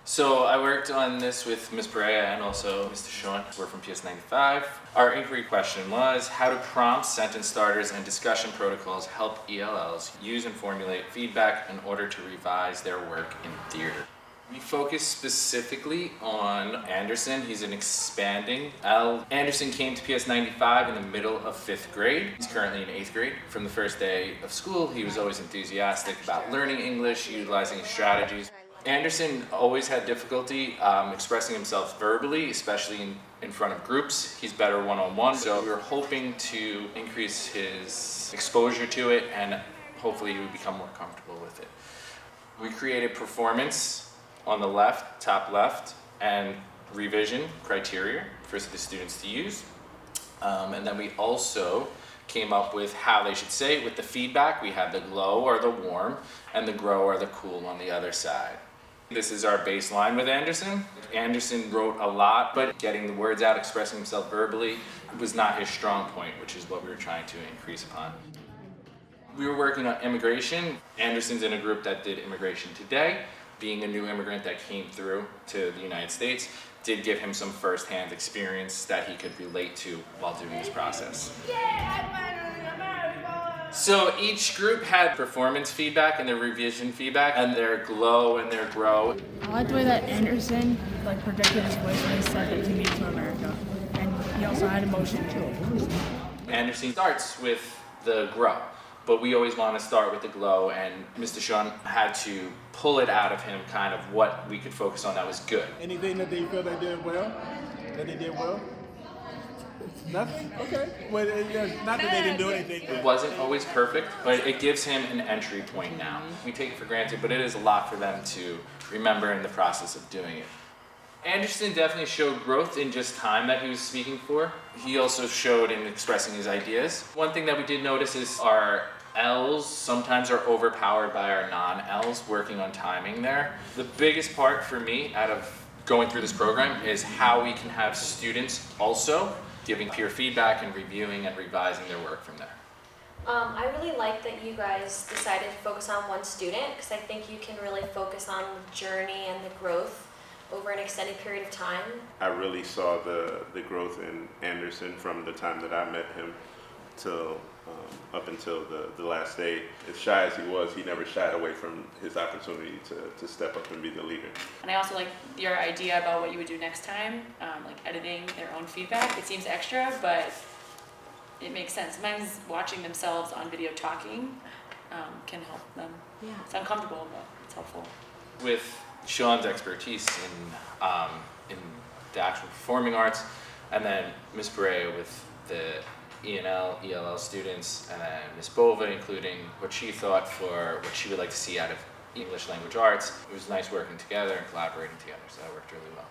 So I worked on this with Ms. Perea and also Mr. Sean. We're from PS95. Our inquiry question was, how do prompts, sentence starters, and discussion protocols help ELLs use and formulate feedback in order to revise their work in theater? We focus specifically on Anderson. He's an expanding L. Anderson came to PS95 in the middle of 5th grade. He's currently in 8th grade. From the first day of school, he was always enthusiastic about learning English, utilizing strategies. Anderson always had difficulty expressing himself verbally, especially in front of groups. He's better one-on-one, so we were hoping to increase his exposure to it and hopefully he would become more comfortable with it. We created performance on the left, top left, and revision criteria for the students to use. And then we also came up with how they should say it with the feedback. We had the glow or the warm and the grow or the cool on the other side. This is our baseline with Anderson. Anderson wrote a lot, but getting the words out, expressing himself verbally was not his strong point, which is what we were trying to increase upon. We were working on immigration. Anderson's in a group that did immigration today. Being a new immigrant that came through to the United States did give him some first-hand experience that he could relate to while doing this process. So each group had performance feedback and their revision feedback and their glow and their grow. I like the way that Anderson projected his voice when he said that he moved to America, and he also had emotion too. Anderson starts with the grow, but we always want to start with the glow, and Mr. Sean had to pull it out of him, kind of what we could focus on that was good. Anything that they feel they did well? That they did well? Nothing? Okay. Well, not that they didn't do anything. It wasn't always perfect, but it gives him an entry point now. We take it for granted, but it is a lot for them to remember in the process of doing it. Anderson definitely showed growth in just time that he was speaking for. He also showed in expressing his ideas. One thing that we did notice is our L's sometimes are overpowered by our non-L's working on timing there. The biggest part for me out of going through this program is how we can have students also giving peer feedback and reviewing and revising their work from there. I really like that you guys decided to focus on one student because I think you can really focus on the journey and the growth over an extended period of time. I really saw the growth in Anderson from the time that I met him till up until the last day. As shy as he was, he never shied away from his opportunity to step up and be the leader. And I also like your idea about what you would do next time, like editing their own feedback. It seems extra, but it makes sense. Sometimes watching themselves on video talking can help them sound comfortable, but it's helpful. With Sean's expertise in the actual performing arts, and then Ms. Perea with the ENL, ELL students, and then Ms. Bova including what she thought for what she would like to see out of English language arts. It was nice working together and collaborating together, so that worked really well.